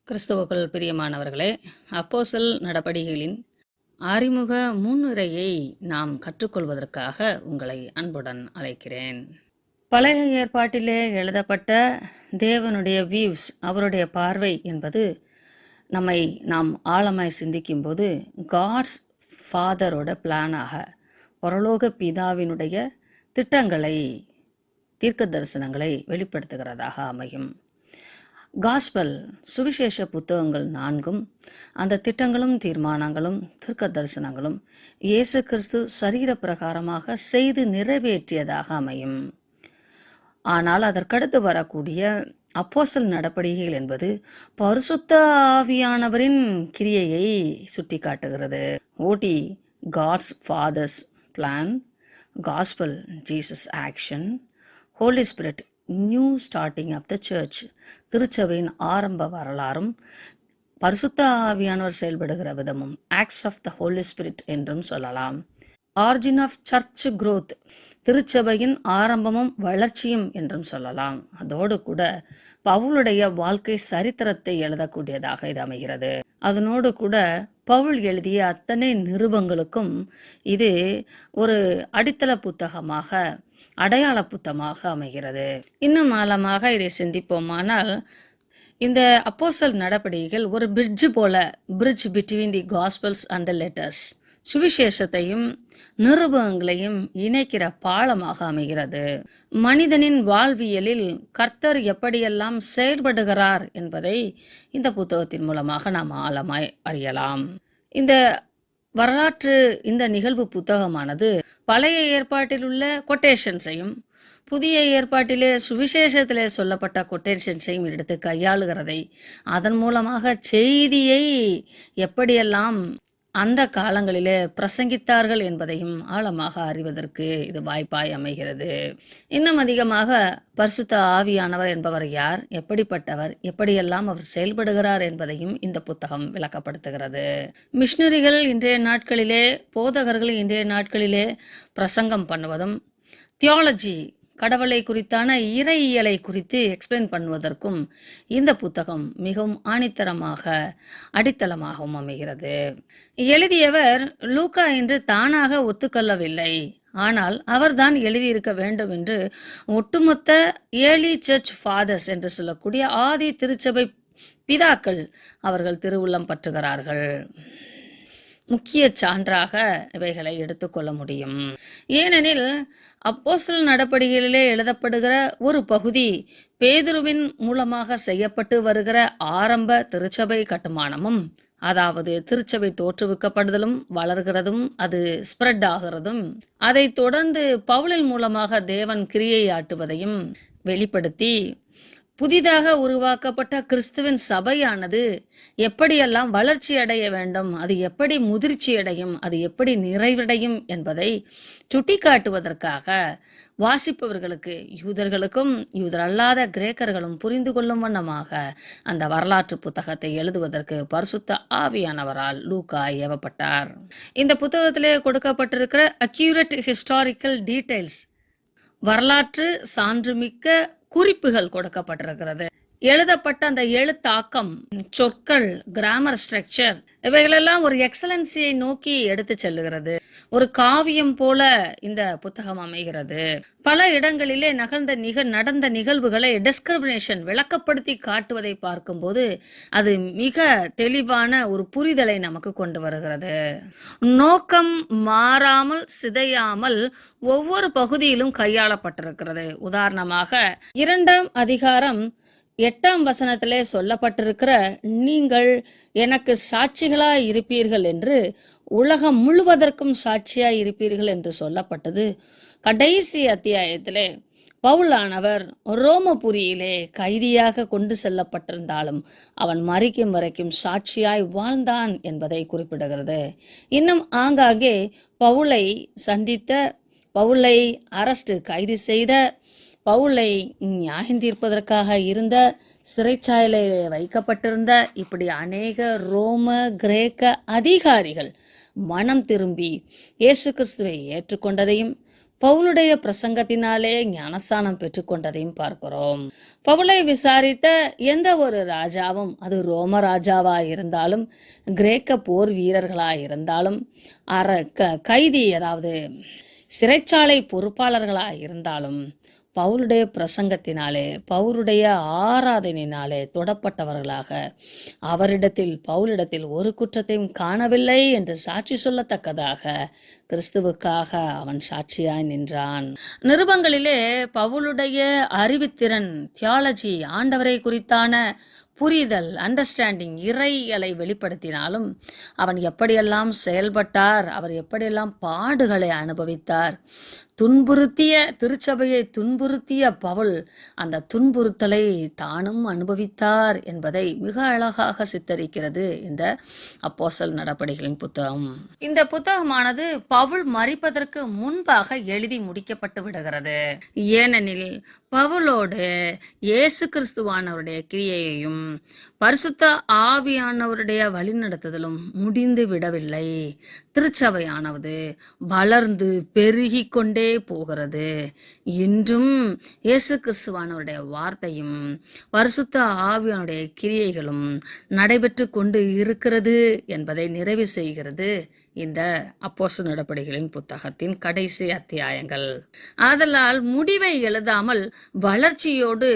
கிறிஸ்துவுக்குள் பிரியமானவர்களே, அப்போஸ்தல நடபடிகளின் அறிமுக முன்னுரையை நாம் கற்றுக்கொள்வதற்காக உங்களை அன்புடன் அழைக்கிறேன். பழைய ஏற்பாட்டிலே எழுதப்பட்ட தேவனுடைய வியூஸ், அவருடைய பார்வை என்பது நாம் ஆழமாய் சிந்திக்கும்போது காட்ஸ் ஃபாதரோட பிளானாக பரலோக பிதாவினுடைய திட்டங்களை, தீர்க்க தரிசனங்களை வெளிப்படுத்துகிறதாக அமையும். காஸ்பல் சுவிசேஷ புத்தகங்கள் 4 அந்த திட்டங்களும் தீர்மானங்களும் தீர்க்க தரிசனங்களும் இயேசு கிறிஸ்து சரீர பிரகாரமாக செய்து நிறைவேற்றியதாக அமையும். ஆனால் அதற்கடுத்து வரக்கூடிய அப்போஸ்தல நடபடிகள் என்பது பரிசுத்த ஆவியானவரின் கிரியையை சுட்டி காட்டுகிறது. OT God's Father's plan, gospel Jesus action, holy spirit new starting of the church, திருச்சபையின் ஆரம்ப வரலாறும் பரிசுத்த ஆவியானவர் செயல்படுகிற விதமும் Acts of the Holy Spirit என்றும் சொல்லலாம். ஆரிஜின் ஆஃப் சர்ச் growth, திருச்சபையின் ஆரம்பமும் வளர்ச்சியும் என்றும் சொல்லலாம். அதோடு கூட பவுலுடைய வாழ்க்கை சரித்திரத்தை எழுதக்கூடியதாக இது அமைகிறது. அதனோடு கூட பவுல் எழுதிய அத்தனை நிருபங்களுக்கும் இது ஒரு அடித்தள புத்தகமாக, அடையாள புத்தகமாக அமைகிறது. இன்னும் ஆழமாக இதை சிந்திப்போமானால், இந்த அப்போஸ்தல நடபடிகள் ஒரு பிரிட்ஜ் போல, bridge between the gospels and the letters, சுவிசேஷத்தையும் நிருபங்களையும் இணைக்கிற பாலமாக அமைகிறது. மனிதனின் வாழ்வியலில் கர்த்தர் எப்படியெல்லாம் செயல்படுகிறார் என்பதை இந்த புத்தகத்தின் மூலமாக நாம் ஆழமாய் அறியலாம். இந்த வரலாற்று இந்த நிகழ்வு புத்தகமானது பழைய ஏற்பாட்டில் உள்ள கொட்டேஷன்ஸையும் புதிய ஏற்பாட்டிலே சுவிசேஷத்திலே சொல்லப்பட்ட கொட்டேஷன்ஸையும் எடுத்து கையாளுகிறதை, அதன் மூலமாக செய்தியை எப்படியெல்லாம் அந்த காலங்களிலே பிரசங்கித்தார்கள் என்பதையும் ஆழமாக அறிவதற்கு இது வாய்ப்பாய் அமைகிறது. இன்னும் அதிகமாக பரிசுத்த ஆவியானவர் என்பவர் யார், எப்படிப்பட்டவர், எப்படியெல்லாம் அவர் செயல்படுகிறார் என்பதையும் இந்த புத்தகம் விளக்கப்படுத்துகிறது. மிஷனரிகள் இன்றைய நாட்களிலே, போதகர்கள் இன்றைய நாட்களிலே பிரசங்கம் பண்ணுவதும், தியாலஜி கடவுளை குறித்தான இறையியலை குறித்து எக்ஸ்பிளைன் பண்ணுவதற்கும் இந்த புத்தகம் மிகவும் ஆணித்தரமாக, அடித்தளமாகவும் அமைகிறது. எழுதியவர் லூக்கா என்று தானாக ஒத்துக்கொள்ளவில்லை. ஆனால் அவர்தான் எழுதியிருக்க வேண்டும் என்று ஒட்டுமொத்த ஏர்லி சர்ச் ஃபாதர்ஸ் என்று சொல்லக்கூடிய ஆதி திருச்சபை பிதாக்கள் அவர்கள் திருவுள்ளம் பற்றுகிறார்கள். முக்கிய சான்றாக இவைகளை எடுத்துக்கொள்ள முடியும். ஏனெனில் அப்போஸ்தல நடபடிகளிலே எழுதப்படுகிற ஒரு பகுதி பேதுருவின் மூலமாக செய்யப்பட்டு வருகிற ஆரம்ப திருச்சபை கட்டுமானமும், அதாவது திருச்சபை தோற்றுவிக்கப்படுதலும் வளர்கிறதும் அது ஸ்ப்ரெட் ஆகிறதும், அதை தொடர்ந்து பவுலின் மூலமாக தேவன் கிரியை ஆட்டுவதையும் வெளிப்படுத்தி புதிதாக உருவாக்கப்பட்ட கிறிஸ்துவின் சபையானது எப்படியெல்லாம் வளர்ச்சி அடைய வேண்டும், அது எப்படி முதிர்ச்சி அடையும், அது எப்படி நிறைவடையும் என்பதை சுட்டிக்காட்டுவதற்காக வாசிப்பவர்களுக்கு, யூதர்களுக்கும் யூதர் அல்லாத கிரேக்கர்களும் புரிந்து கொள்ளும் வண்ணமாக அந்த வரலாற்று புத்தகத்தை எழுதுவதற்கு பரிசுத்த ஆவியானவரால் லூக்கா ஏவப்பட்டார். இந்த புத்தகத்திலே கொடுக்கப்பட்டிருக்கிற அக்யூரேட் ஹிஸ்டாரிக்கல் டீடைல்ஸ், வரலாற்று சான்றுமிக்க குறிப்புகள் கொடுக்கப்பட்டிருக்கிறது. எழுதப்பட்ட அந்த எழுத்தாக்கம், சொற்கள், கிராமர் ஸ்ட்ரக்சர், இவைகளெல்லாம் ஒரு எக்ஸலன்சியை நோக்கி எடுத்து செல்லுகிறது. ஒரு காவியம் போல இந்த புத்தகம் அமைகிறது. பல இடங்களிலே நடந்த நிகழ்வுகளை டிஸ்கிரிமினேஷன் விளக்கப்படுத்தி காட்டுவதை பார்க்கும்போது அது மிக தெளிவான ஒரு புரிதலை நமக்கு கொண்டு வருகிறது. நோக்கம் மாறாமல், சிதையாமல் ஒவ்வொரு பகுதியிலும் கையாளப்பட்டிருக்கிறது. உதாரணமாக 2ஆம் அதிகாரம் 8ஆம் வசனத்திலே சொல்லப்பட்டிருக்கிற, நீங்கள் எனக்கு சாட்சிகளாய் இருப்பீர்கள் என்று, உலகம் முழுவதற்கும் சாட்சியாய் இருப்பீர்கள் என்று சொல்லப்பட்டது. கடைசி அத்தியாயத்திலே பவுலானவர் ரோமபுரியிலே கைதியாக கொண்டு செல்லப்பட்டிருந்தாலும் அவன் மரிக்கும் வரைக்கும் சாட்சியாய் வாழ்ந்தான் என்பதை குறிப்பிடுகிறது. இன்னும் ஆங்காங்கே பவுலை சந்தித்த, பவுலை கைது செய்த, பவுலை நியாயம் தீர்ப்பதற்காக இருந்த, சிறைச்சாலையிலே வைக்கப்பட்டிருந்த இப்படி அநேக ரோம கிரேக்க அதிகாரிகள் மனம் திரும்பி இயேசு கிறிஸ்துவை ஏற்றுக்கொண்டதையும் பவுலுடைய பிரசங்கத்தினாலே ஞானஸ்தானம் பெற்றுக்கொண்டதையும் பார்க்கிறோம். பவுலை விசாரித்த எந்த ஒரு ராஜாவும், அது ரோம ராஜாவா இருந்தாலும், கிரேக்க போர் வீரர்களா இருந்தாலும், கைதி அதாவது சிறைச்சாலை பொறுப்பாளர்களா இருந்தாலும், பவுலுடைய பிரசங்கத்தினாலே, பவுலுடைய ஆராதனையினாலே தொடப்பட்டவர்களாக பவுலிடத்தில் ஒரு குற்றத்தையும் காணவில்லை என்று சாட்சி சொல்லத்தக்கதாக கிறிஸ்துவுக்காக அவன் சாட்சியாய் நின்றான். நிருபங்களிலே பவுலுடைய அறிவுத்திறன், தியாலஜி, ஆண்டவரை குறித்தான புரிதல், அண்டர்ஸ்டாண்டிங், இறையலை வெளிப்படுத்தினாலும் அவன் எப்படியெல்லாம் செயல்பட்டார், அவர் எப்படியெல்லாம் பாடுகளை அனுபவித்தார், திருச்சபையை துன்புறுத்திய பவுல் அந்த துன்புறுத்தலை தானும் அனுபவித்தார் என்பதை மிக அழகாக சித்தரிக்கிறது இந்த அப்போஸ்தலர் நடபடிகளின் புத்தகம். இந்த புத்தகமானது பவுல் மரிப்பதற்கு முன்பாக எழுதி முடிக்கப்பட்டு விடுகிறது. ஏனெனில் பவுலோடு இயேசு கிறிஸ்துவானவருடைய கிரியையையும் பரிசுத்த ஆவியானவருடைய வழிநடத்துதலும் முடிந்து விடவில்லை. திருச்சபையானது வளர்ந்து பெருகி கொண்டே போகிறது. இன்றும் இயேசு கிறிஸ்துவானவருடைய வார்த்தையும் பரிசுத்த ஆவியானுடைய கிரியைகளும் நடைபெற்று கொண்டு இருக்கிறது என்பதை நிறைவு செய்கிறது இந்த அப்போஸ்தலர் நடபடிகளின் புத்தகத்தின் கடைசி அத்தியாயங்கள். ஆதலால் முடிவை எழுதாமல் வளர்ச்சியோடு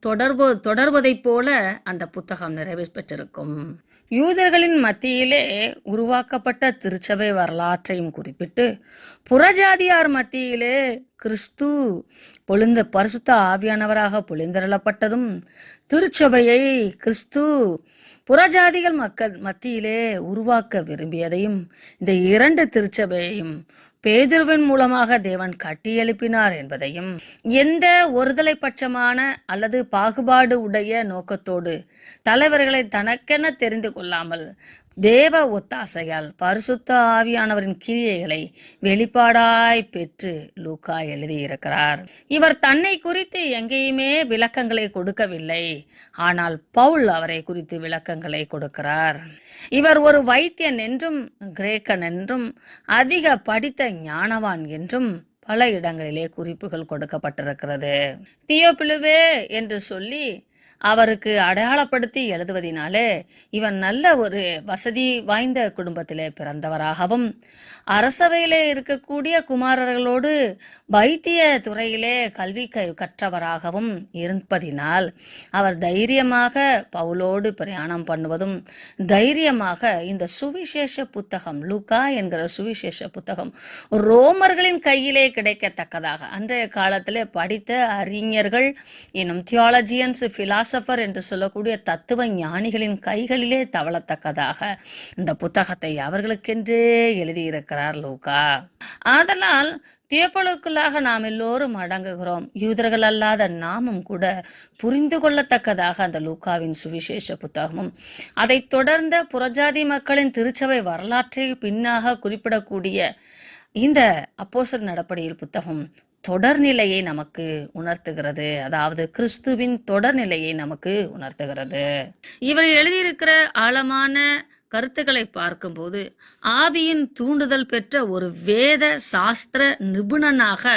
தொடர்வதைப் போல அந்த புத்தகம் நிறைவு பெற்றிருக்கும். யூதர்களின் மத்தியிலே உருவாக்கப்பட்ட திருச்சபை வரலாற்றையும் குறிப்பிட்டு, புறஜாதியார் மத்தியிலே கிறிஸ்து பரிசுத்த ஆவியானவராக பொழிந்தருளப்பட்டதும், திருச்சபையை கிறிஸ்து புறஜாதிகள் மக்கள் மத்தியிலே உருவாக்க விரும்பியதையும், இந்த 2 திருச்சபையையும் பேதுருவின் மூலமாக தேவன் கட்டி எழுப்பினார் என்பதையும், எந்த ஒருதலை பட்சமான அல்லது பாகுபாடு உடைய நோக்கத்தோடு தலைவர்களை தனக்கென தெரிந்து கொள்ளாமல் தேவ ஒத்தாசையால் பரிசுத்த ஆவியானவரின் கிரியைகளை வெளிப்பாடாய் பெற்று லூக்கா எழுதியிருக்கிறார். இவர் தன்னை குறித்து எங்கேயுமே விளக்கங்களை கொடுக்கவில்லை. ஆனால் பவுல் அவரை குறித்து விளக்கங்களை கொடுக்கிறார். இவர் ஒரு வைத்தியன் என்றும், கிரேக்கன் என்றும், அதிக படித்த ஞானவான் என்றும் பல இடங்களிலே குறிப்புகள் கொடுக்கப்பட்டிருக்கிறது. தியோப்பிலுவே என்று சொல்லி அவருக்கு அடையாளப்படுத்தி எழுதுவதினாலே இவன் நல்ல ஒரு வசதி வாய்ந்த குடும்பத்திலே பிறந்தவராகவும், அரசவையிலே இருக்கக்கூடிய குமாரர்களோடு வைத்திய துறையிலே கல்வி கற்றவராகவும் இருப்பதினால் அவர் தைரியமாக பவுலோடு பிரயாணம் பண்ணுவதும், தைரியமாக இந்த சுவிசேஷ புத்தகம், லூக்கா என்கிற சுவிசேஷ புத்தகம் ரோமர்களின் கையிலே கிடைக்கத்தக்கதாக, அன்றைய காலத்திலே படித்த அறிஞர்கள் இன்னும் தியாலஜியன்ஸ், பிலாசபர் என்று சொல்லக்கூடிய தத்துவ ஞானிகளின் கைகளிலே தவளத்தக்கதாக இந்த புத்தகத்தை அவர்களுக்கென்றே எழுதியிருக்கிறார் லூக்கா. ஆதலால் தியோப்பிலுக்குள்ளாக நாம் எல்லோரும் அடங்குகிறோம். யூதர்கள் அல்லாத நாமும் கூட புரிந்து கொள்ளத்தக்கதாக அந்த லூக்காவின் சுவிசேஷ புத்தகமும், அதை தொடர்ந்த புறஜாதி மக்களின் திருச்சபை வரலாற்றை பின்னாக குறிப்பிடக்கூடிய இந்த அப்போஸ்தலர் நடபடிகள் புத்தகம் தொடர்நிலையை நமக்கு உணர்த்துகிறது. அதாவது கிறிஸ்துவின் தொடர்நிலையை நமக்கு உணர்த்துகிறது. இவர் எழுதியிருக்கிற ஆழமான கருத்துக்களை பார்க்கும்போது ஆவியின் தூண்டுதல் பெற்ற ஒரு வேத சாஸ்திர நிபுணனாக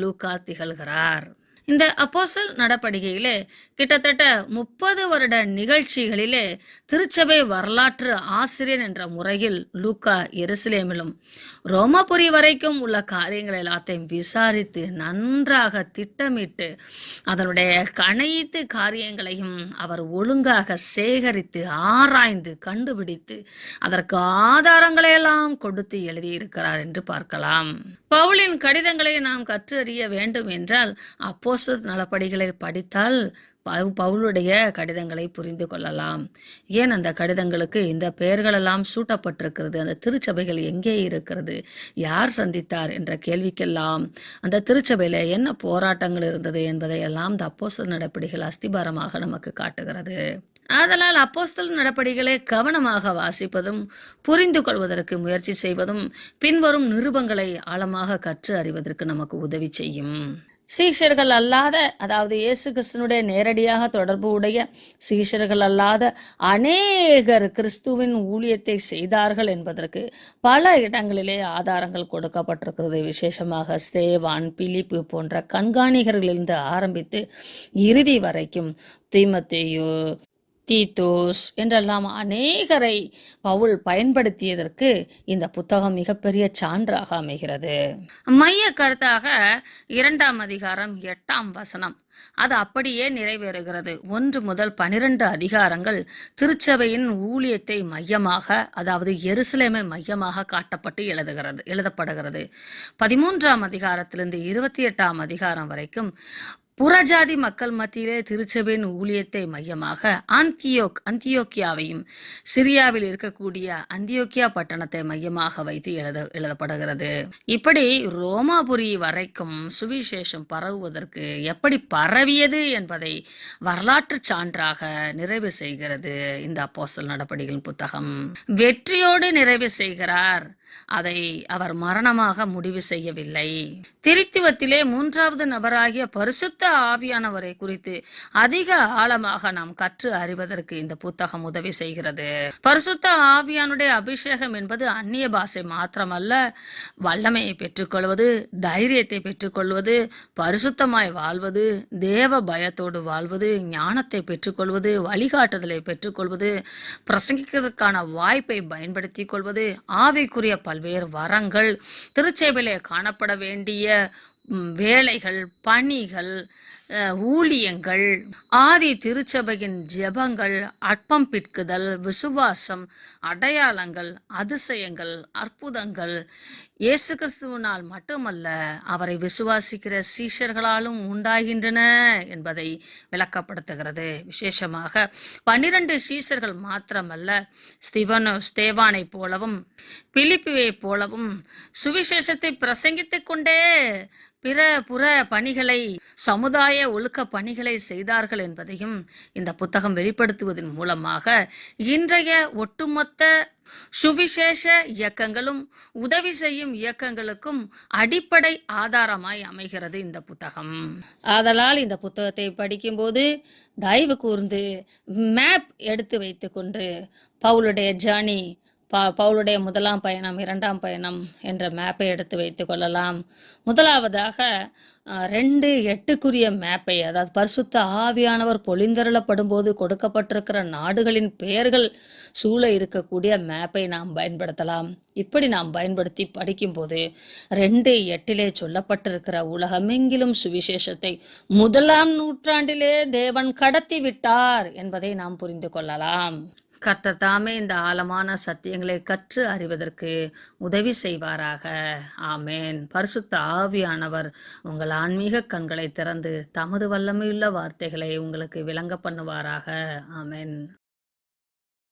லூக்கா திகழ்கிறார். இந்த அப்போஸ்தலர் நடபடிகையிலே கிட்டத்தட்ட 30 வருட நிகழ்ச்சிகளிலே திருச்சபை வரலாற்று ஆசிரியர் என்ற முறையில் லூக்கா எருசலேமிலும் ரோமாபுரி வரைக்கும் உள்ள காரியங்கள் எல்லாத்தையும் விசாரித்து நன்றாக திட்டமிட்டு அதனுடைய அனைத்து காரியங்களையும் அவர் ஒழுங்காக சேகரித்து ஆராய்ந்து கண்டுபிடித்து அதற்கு ஆதாரங்களை எல்லாம் கொடுத்து எழுதியிருக்கிறார் என்று பார்க்கலாம். பவுலின் கடிதங்களை நாம் கற்று அறிய வேண்டும் என்றால் அப்போஸ்தலர் நடபடிகளை படித்தால் பவுலுடைய கடிதங்களை புரிந்து கொள்ளலாம். ஏன் அந்த கடிதங்களுக்கு இந்த பெயர்களெல்லாம் சூட்டப்பட்டிருக்கிறது, அந்த திருச்சபைகள் எங்கே இருக்கிறது, யார் சந்தித்தார் என்ற கேள்விக்கெல்லாம் அந்த திருச்சபையில் என்ன போராட்டங்கள் இருந்தது என்பதையெல்லாம் இந்த அப்போஸ்தலர் நடபடிகள் அஸ்திபாரமாக நமக்கு காட்டுகிறது. ஆதலால் அப்போஸ்தலர் நடபடிகளை கவனமாக வாசிப்பதும் புரிந்து கொள்வதற்கு முயற்சி செய்வதும் பின்வரும் நிருபங்களை ஆழமாக கற்று அறிவதற்கு நமக்கு உதவி செய்யும். சீஷர்கள் அல்லாத, அதாவது இயேசு கிறிஸ்துனுடைய நேரடியாக தொடர்பு உடைய சீஷர்கள் அல்லாத அநேகர் கிறிஸ்துவின் ஊழியத்தை செய்தார்கள் என்பதற்கு பல இடங்களிலே ஆதாரங்கள் கொடுக்கப்பட்டிருக்கிறது. விசேஷமாக ஸ்தேவான், பிலிப்பு போன்ற கண்காணிகர்களிலிருந்து ஆரம்பித்து இறுதி வரைக்கும் தீமோத்தேயு, தீத்தோஸ் என்றெல்லாம் அநேகரை பவுல் பயன்படுத்தியதற்கு இந்த புத்தகம் மிகப்பெரிய சான்றாக அமைகிறது. மைய கருத்தாக 2ஆம் அதிகாரம் 8ஆம் வசனம் அது அப்படியே நிறைவேறுகிறது. 1 முதல் 12 அதிகாரங்கள் திருச்சபையின் ஊழியத்தை மையமாக, அதாவது எருசலேமை மையமாக காட்டப்பட்டு எழுதப்படுகிறது. 13ஆம் அதிகாரத்திலிருந்து 28ஆம் அதிகாரம் வரைக்கும் புறஜாதி மக்கள் மத்தியிலே திருச்சபையின் ஊழியத்தை மையமாக அந்தியோக்கியாவையும் சிரியாவில் இருக்கக்கூடிய அந்தியோக்கியா பட்டணத்தை மையமாக வைத்து எழுதப்படுகிறது. இப்படி ரோமாபுரி வரைக்கும் சுவிசேஷம் பரவுவதற்கு எப்படி பரவியது என்பதை வரலாற்று சான்றாக நிறைவு செய்கிறது இந்த அப்போஸ்தலர் நடபடிகளின் புத்தகம். வெற்றியோடு நிறைவு செய்கிறார். அதை அவர் மரணமாக முடிவு செய்யவில்லை. திருத்துவத்திலே 3வது நபராகிய பரிசுத்த ஆவியானவரை குறித்து அதிக ஆழமாக நாம் கற்று அறிவதற்கு இந்த புத்தகம் உதவி செய்கிறது. பரிசுத்த ஆவியானுடைய அபிஷேகம் என்பது அந்நிய பாஷை மாத்திரமல்ல, வல்லமையை பெற்றுக்கொள்வது, தைரியத்தை பெற்றுக்கொள்வது, பரிசுத்தமாய் வாழ்வது, தேவ பயத்தோடு வாழ்வது, ஞானத்தை பெற்றுக்கொள்வது, வழிகாட்டுதலை பெற்றுக்கொள்வது, பிரசங்கிக்கிறதுக்கான வாய்ப்பை பயன்படுத்திக் கொள்வது, ஆவிக்குரிய பல்வேறு வரங்கள், திருச்சபையிலே காணப்பட வேண்டிய வேலைகள், பணிகள், ஊழியங்கள், ஆதி திருச்சபையின் ஜெபங்கள், அற்பம் பிற்குதல், விசுவாசம், அடையாளங்கள், அதிசயங்கள், அற்புதங்கள் இயேசு கிறிஸ்துவினால் மட்டுமல்ல அவரை விசுவாசிக்கிற சீஷர்களாலும் உண்டாகின்றன என்பதை விளக்கப்படுத்துகிறது. விசேஷமாக 12 சீஷர்கள் மாத்திரமல்ல, ஸ்தேவானை போலவும் பிலிப்புவை போலவும் சுவிசேஷத்தை பிரசங்கித்துக் கொண்டே புற பணிகளை, சமுதாய ஒழுக்க பணிகளை செய்தார்கள் என்பதையும் இந்த புத்தகம் வெளிப்படுத்துவதன் மூலமாக இன்றைய ஒட்டுமொத்த சுவிசேஷ இயக்கங்களும் உதவி செய்யும் இயக்கங்களுக்கும் அடிப்படை ஆதாரமாய் அமைகிறது இந்த புத்தகம். ஆதலால் இந்த புத்தகத்தை படிக்கும்போது தயவு கூர்ந்து மேப் எடுத்து வைத்துக்கொண்டு பவுலுடைய ஜர்னி, பவுலுடைய 1ஆம் பயணம், 2ஆம் பயணம் என்ற மேப்பை எடுத்து வைத்து கொள்ளலாம். முதலாவதாக 2:8 மேப்பை, அதாவது பரிசுத்த ஆவியானவர் பொழிந்தருளப்படும் போது கொடுக்கப்பட்டிருக்கிற நாடுகளின் பெயர்கள் சூழ இருக்கக்கூடிய மேப்பை நாம் பயன்படுத்தலாம். இப்படி நாம் பயன்படுத்தி படிக்கும்போது 2:8 சொல்லப்பட்டிருக்கிற உலகமெங்கிலும் சுவிசேஷத்தை 1ஆம் நூற்றாண்டிலே தேவன் கடத்தி விட்டார் என்பதை நாம் புரிந்து கொள்ளலாம். கர்த்தர் தாமே இந்த ஆழமான சத்தியங்களை கற்று அறிவதற்கு உதவி செய்வாராக. ஆமேன். பரிசுத்த ஆவியானவர் உங்கள் ஆன்மீக கண்களை திறந்து தமது வல்லமையுள்ள வார்த்தைகளை உங்களுக்கு விளங்க பண்ணுவாராக. ஆமேன்.